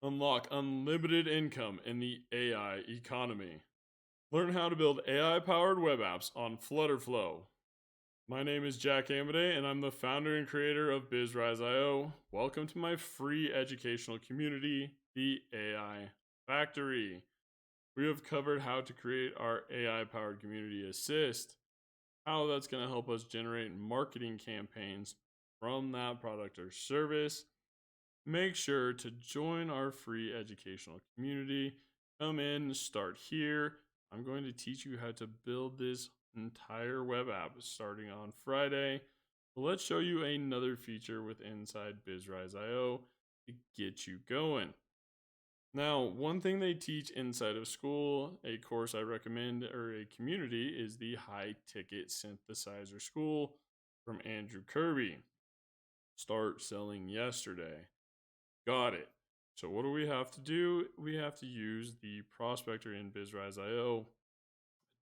Unlock unlimited income in the AI economy. Learn how to build AI powered web apps on Flutterflow. My name is Jack Amaday, and I'm the founder and creator of BizRise.io. Welcome to my free educational community, the AI Factory. We have covered how to create our AI powered community assist, how that's going to help us generate marketing campaigns from that product or service. Make sure to join our free educational community. Come in, start here. I'm going to teach you how to build this entire web app starting on Friday. So let's show you another feature with inside BizRise.io to get you going. Now, one thing they teach inside of school, a course I recommend, or a community, is the High Ticket Synthesizer School from Andrew Kirby. Start selling yesterday. Got it. So what do we have to do? We have to use the Prospector in BizRise.io. I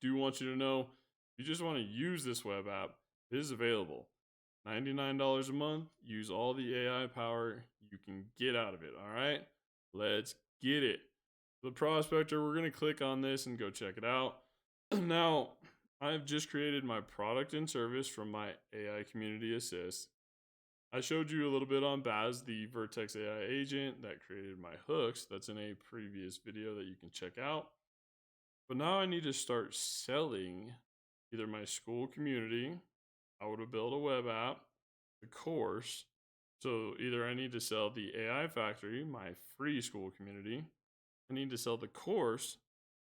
do want you to know, if you just want to use this web app, it is available. $99 a month. Use all the AI power you can get out of it. All right, let's get it. The Prospector, we're going to click on this and go check it out. Now, I've just created my product and service from my AI Community Assist. I showed you a little bit on Baz, the Vertex AI agent that created my hooks. That's in a previous video that you can check out. But now I need to start selling either my school community, how to build a web app, the course. So either I need to sell the AI Factory, my free school community. I need to sell the course,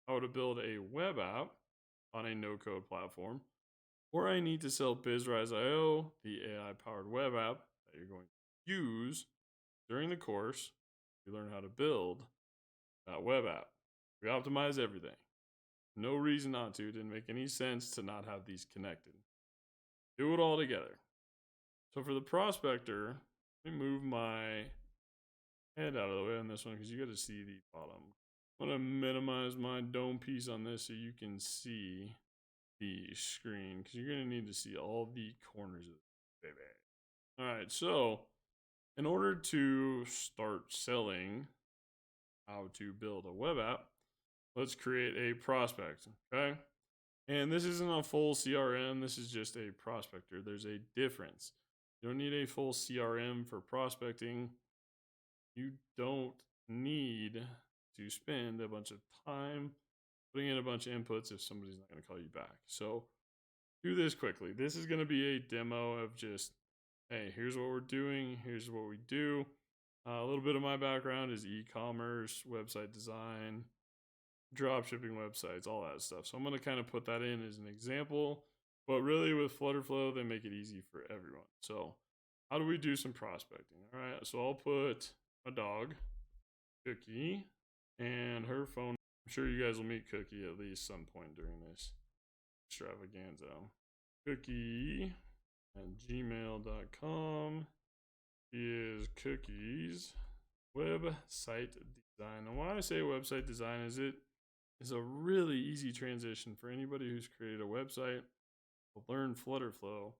how to build a web app on a no-code platform. Or I need to sell BizRise.io, the AI-powered web app that you're going to use during the course to learn how to build that web app. We optimize everything. No reason not to. It didn't make any sense to not have these connected. Do it all together. So for the Prospector, let me move my head out of the way on this one because you got to see the bottom. I'm going to minimize my dome piece on this so you can see the screen because you're going to need to see all the corners of it, baby. All right, so in order to start selling how to build a web app, let's create a prospect, okay? And this isn't a full CRM, this is just a prospector. There's a difference. You don't need a full CRM for prospecting. You don't need to spend a bunch of time putting in a bunch of inputs if somebody's not going to call you back. So do this quickly. This is going to be a demo of just, hey, here's what we're doing. Here's what we do. A little bit of my background is e-commerce, website design, drop shipping websites, all that stuff. So I'm going to kind of put that in as an example, but really with Flutterflow, they make it easy for everyone. So how do we do some prospecting? All right, so I'll put a dog, Cookie, and her phone. I'm sure you guys will meet Cookie at least some point during this extravaganza. Cookie at gmail.com is Cookie's website design. And why I say website design is it is a really easy transition for anybody who's created a website to learn Flutterflow,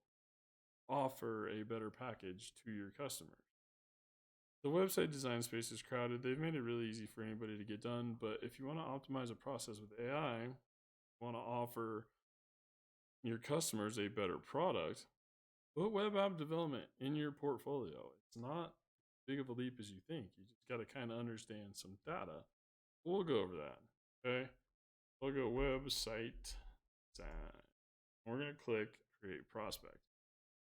offer a better package to your customers. The website design space is crowded. They've made it really easy for anybody to get done, but if you want to optimize a process with AI, you want to offer your customers a better product, put web app development in your portfolio. It's not as big of a leap as you think. You just got to kind of understand some data. We'll go over that, okay? We'll go website design. We're going to click create prospect.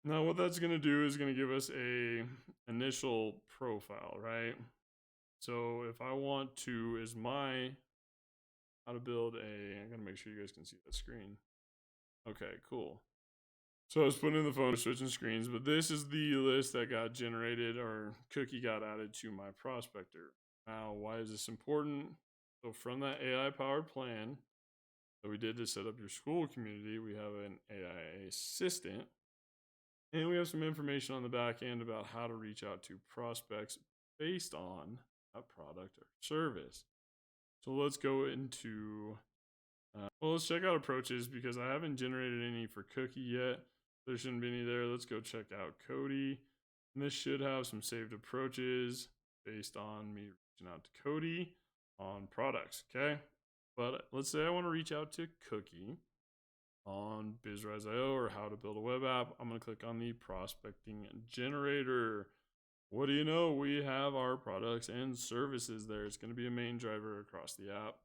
Now what that's going to do is going to give us a initial profile, right? So if I want to, is my how to build a, I'm going to make sure you guys can see that screen. Okay, cool. So I was putting in the phone, switching screens, but this is the list that got generated or Cookie got added to my prospector. Now, why is this important? So from that AI powered plan that we did to set up your school community, we have an AI assistant. And we have some information on the back end about how to reach out to prospects based on a product or service. So let's go into, well, let's check out approaches because I haven't generated any for Cookie yet. There shouldn't be any there. Let's go check out Cody. And this should have some saved approaches based on me reaching out to Cody on products, okay? But let's say I want to reach out to Cookie on BizRise.io or how to build a web app. I'm going to click on the prospecting generator. What do you know? We have our products and services there. It's going to be a main driver across the app.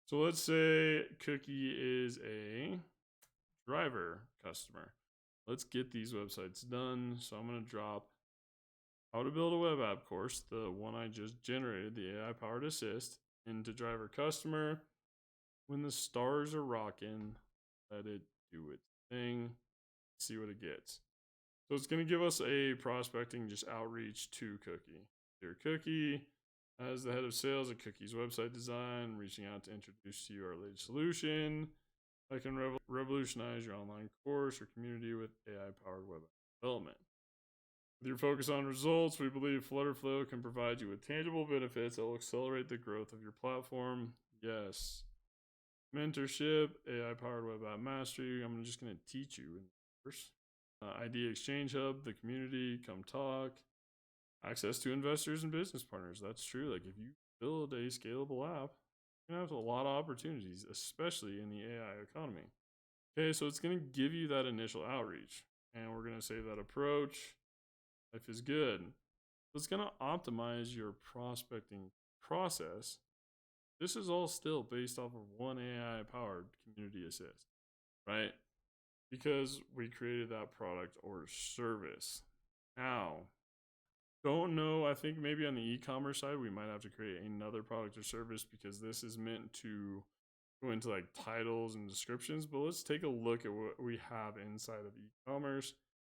So let's say Cookie is a driver customer. Let's get these websites done. So I'm going to drop how to build a web app course, the one I just generated, the AI powered assist, into driver customer. When the stars are rocking, let it do its thing, see what it gets. So it's going to give us a prospecting just outreach to Cookie. Dear Cookie, as the head of sales at Cookie's website design, reaching out to introduce to you our latest solution. I can revolutionize your online course or community with AI-powered web development. With your focus on results, we believe Flutterflow can provide you with tangible benefits that will accelerate the growth of your platform. Yes. Mentorship, AI-powered web app mastery. I'm just going to teach you in the course. Idea Exchange Hub, the community, come talk. Access to investors and business partners. That's true. Like if you build a scalable app, you have a lot of opportunities, especially in the AI economy. Okay, so it's going to give you that initial outreach. And we're going to say that approach, life is good. So it's going to optimize your prospecting process. This is all still based off of one AI powered community assist, right? Because we created that product or service. Now, don't know, I think maybe on the e-commerce side, we might have to create another product or service because this is meant to go into like titles and descriptions. But let's take a look at what we have inside of e-commerce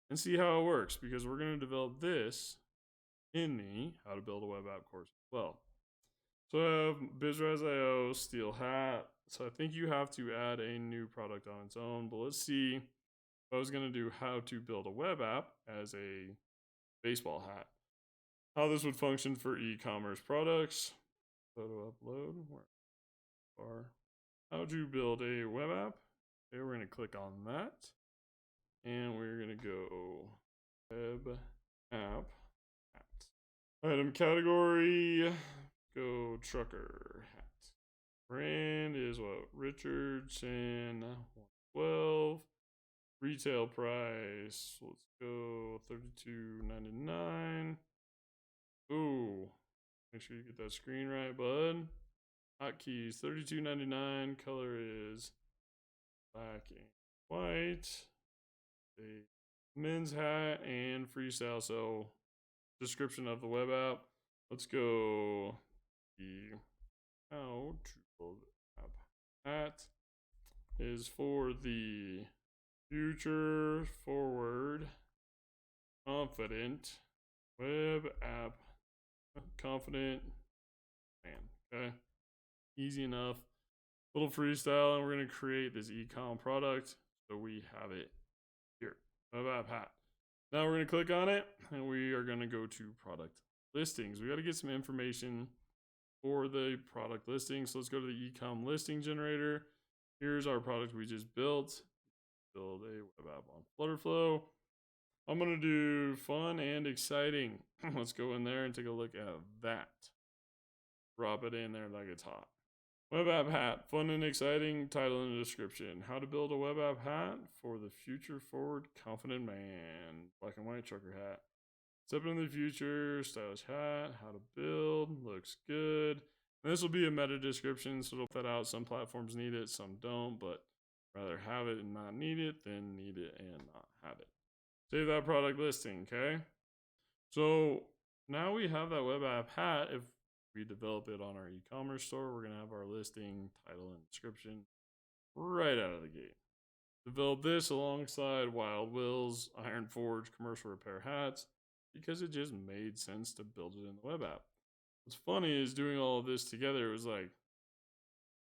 and see how it works, because we're going to develop this in the how to build a web app course as well. So I have BizRise.io, Steel Hat. So I think you have to add a new product on its own. But let's see if I was going to do how to build a web app as a baseball hat. How this would function for e-commerce products. Photo upload. Or how to build a web app. Okay, we're going to click on that. And we're going to go web app hat. Item category. Go trucker hat. Brand is what? Richardson 112. Retail price. Let's go $32.99. Ooh. Make sure you get that screen right, bud. Hotkeys $32.99. Color is black and white. A men's hat and freestyle. So, description of the web app. Let's go. The how to build app hat is for the future forward confident web app confident man. Okay, easy enough. Little freestyle, and we're going to create this e-com product. So we have it here, web app hat. Now we're going to click on it, and we are going to go to product listings. We got to get some information for the product listing. So let's go to the e-com listing generator. Here's our product we just built. Build a web app on Flutterflow. I'm going to do fun and exciting. Let's go in there and take a look at that. Drop it in there like it's hot. Web app hat, fun and exciting, title and description. How to build a web app hat for the future forward confident man. Black and white trucker hat. Step into the future, stylish hat, how to build, looks good. And this will be a meta description, so it'll put out. Some platforms need it, some don't, but rather have it and not need it than need it and not have it. Save that product listing, okay? So now we have that web app hat. If we develop it on our e-commerce store, we're going to have our listing, title, and description right out of the gate. Develop this alongside Wild Will's Iron Forge commercial repair hats because it just made sense to build it in the web app. What's funny is doing all of this together, it was like,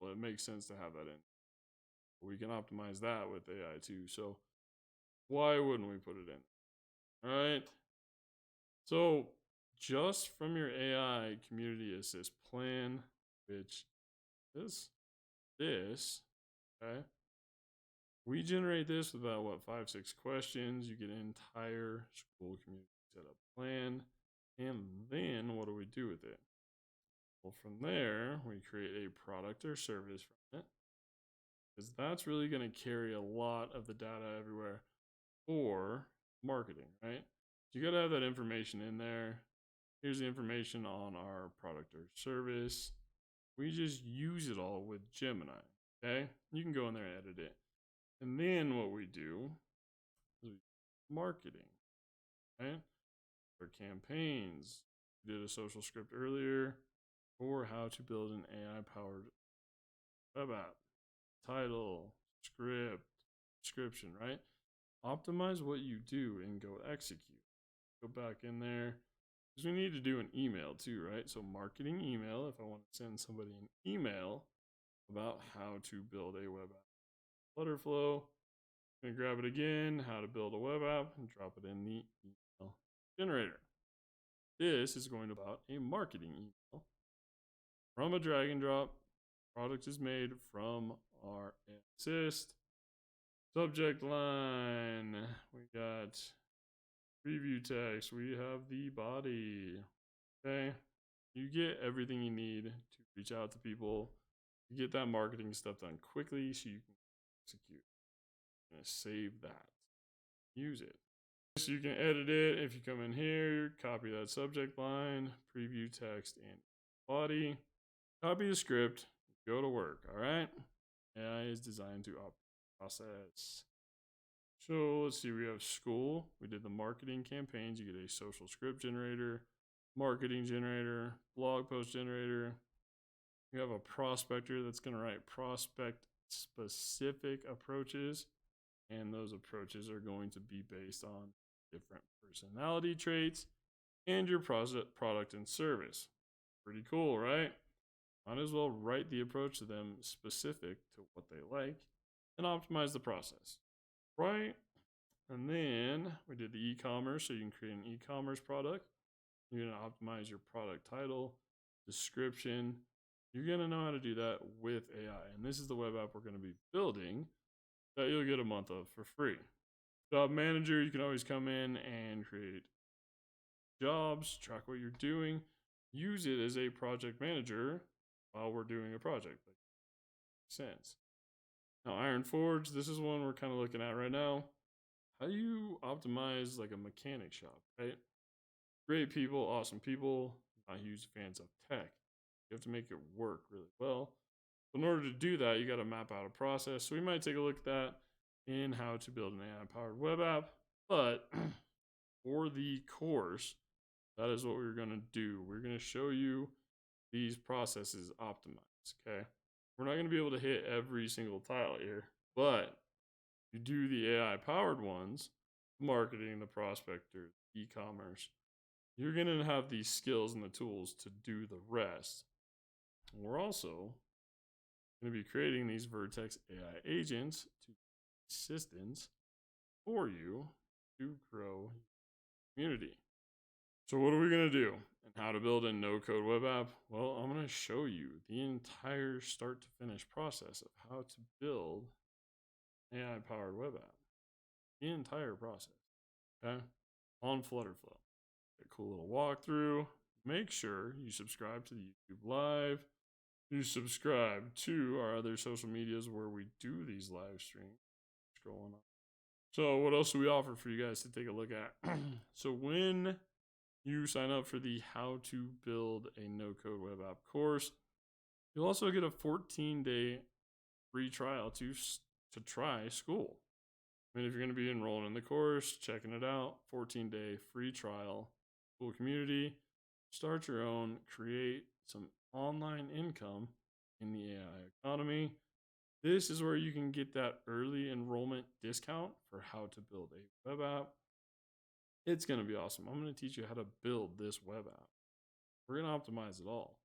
well, it makes sense to have that in. We can optimize that with AI too. So why wouldn't we put it in? All right. So just from your AI community assist plan, which is this, okay? We generate this with about what, 5-6 questions. You get an entire school community setup plan. And then what do we do with it? Well, from there, we create a product or service from it because that's really going to carry a lot of the data everywhere for marketing, right? So you got to have that information in there. Here's the information on our product or service. We just use it all with Gemini, okay? You can go in there and edit it. And then what we do is marketing, right? For campaigns. We did a social script earlier for how to build an AI-powered web app. Title, script, description, right? Optimize what you do and go execute. Go back in there because we need to do an email too, right? So marketing email, if I want to send somebody an email about how to build a web app. Flutterflow, I'm gonna grab it again, how to build a web app, and drop it in the email generator. This is going to be about a marketing email from a drag and drop. Product is made from our assist. Subject line, we got preview text, we have the body. Okay, you get everything you need to reach out to people. You get that marketing stuff done quickly so you can execute. I'm gonna save that, use it. So you can edit it. If you come in here, copy that subject line, preview text and body, copy the script, go to work. All right, AI is designed to process. So let's see, we have school. We did the marketing campaigns. You get a social script generator, marketing generator, blog post generator. You have a prospector that's going to write prospect specific approaches. And those approaches are going to be based on different personality traits and your product and service. Pretty cool, right? Might as well write the approach to them specific to what they like and optimize the process, right? And then we did the e-commerce, so you can create an e-commerce product. You're going to optimize your product title, description. You're going to know how to do that with AI. And this is the web app we're going to be building that you'll get a month of for free. Job manager, you can always come in and create jobs, track what you're doing, use it as a project manager while we're doing a project. That makes sense. Now, Iron Forge, this is one we're kind of looking at right now. How do you optimize like a mechanic shop, right? Great people, awesome people, not huge fans of tech. You have to make it work really well. In order to do that, you got to map out a process. So we might take a look at that in how to build an AI-powered web app. But for the course, that is what we're going to do. We're going to show you these processes optimized, okay? We're not going to be able to hit every single tile here, but you do the AI-powered ones, marketing, the prospector, e-commerce, you're going to have these skills and the tools to do the rest. We're also going to be creating these Vertex AI agents to assistants for you to grow your community. So what are we going to do and how to build a no-code web app? Well, I'm going to show you the entire start to finish process of how to build an AI-powered web app. The entire process, okay, on Flutterflow. A cool little walkthrough. Make sure you subscribe to the YouTube Live. You subscribe to our other social medias where we do these live streams. Scrolling up. So what else do we offer for you guys to take a look at? So when you sign up for the How to Build a No-Code Web App course, you'll also get a 14-day free trial to try school. I mean, if you're going to be enrolling in the course, checking it out, 14-day free trial, school community, start your own, create some online income in the AI economy. This is where you can get that early enrollment discount for how to build a web app. It's going to be awesome. I'm going to teach you how to build this web app. We're going to optimize it all.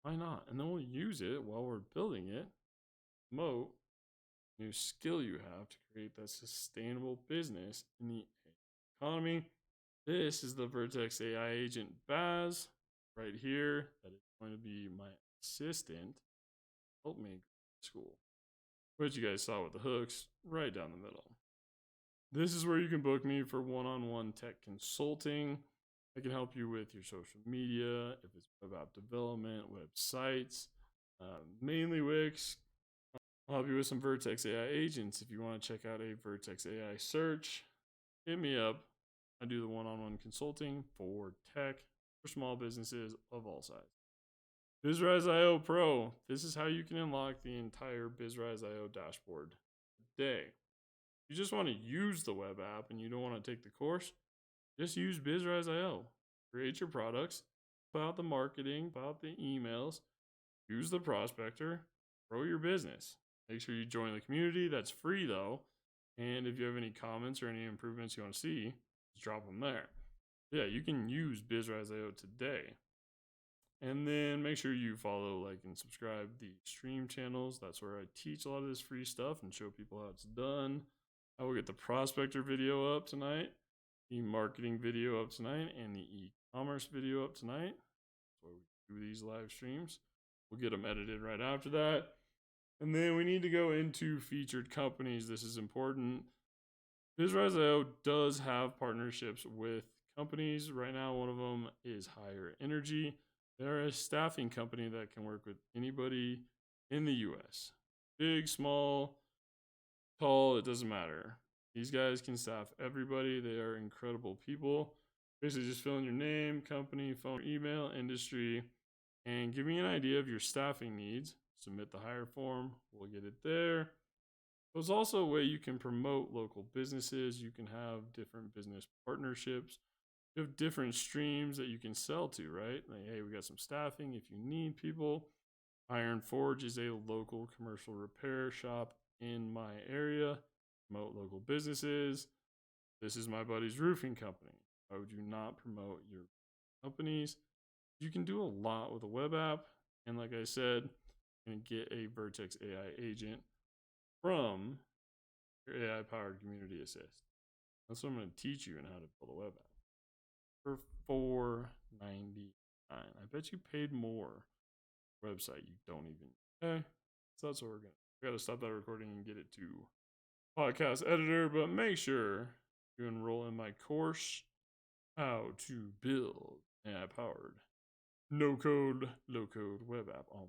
Why not? And then we'll use it while we're building it, promote new skill you have to create that sustainable business in the economy. This is the Vertex AI agent Baz right here. That is going to be my assistant. Help me school. What you guys saw with the hooks right down the middle. This is where you can book me for one-on-one tech consulting. I can help you with your social media, if it's web app development, websites, mainly Wix. I'll help you with some Vertex AI agents. If you want to check out a Vertex AI search, hit me up. I do the one-on-one consulting for tech for small businesses of all sizes. BizRise.io Pro. This is how you can unlock the entire BizRise.io dashboard today. You just want to use the web app and you don't want to take the course, just use BizRise.io. Create your products, put out the marketing, put out the emails, use the prospector, grow your business. Make sure you join the community. That's free though. And if you have any comments or any improvements you want to see, just drop them there. Yeah, you can use BizRise.io today. And then make sure you follow, like, and subscribe the stream channels. That's where I teach a lot of this free stuff and show people how it's done. I will get the prospector video up tonight, the marketing video up tonight, and the e-commerce video up tonight. That's why we do these live streams. We'll get them edited right after that. And then we need to go into featured companies. This is important. BizRise.io does have partnerships with companies. Right now, one of them is Higher Energy. They're a staffing company that can work with anybody in the US. Big, small, tall, it doesn't matter. These guys can staff everybody. They are incredible people. Basically, just fill in your name, company, phone, email, industry, and give me an idea of your staffing needs. Submit the hire form. We'll get it there. There's also a way you can promote local businesses. You can have different business partnerships. You have different streams that you can sell to, right? Like, hey, we got some staffing if you need people. Iron Forge is a local commercial repair shop in my area. Promote local businesses. This is my buddy's roofing company. Why would you not promote your companies? You can do a lot with a web app. And like I said, you can get a Vertex AI agent from your AI powered community assist. That's what I'm going to teach you on how to build a web app for $4.99. I bet you paid more website you don't even. Okay, so that's what we got to stop that recording and get it to podcast editor. But make sure you enroll in my course, how to build AI powered no code, low code web app on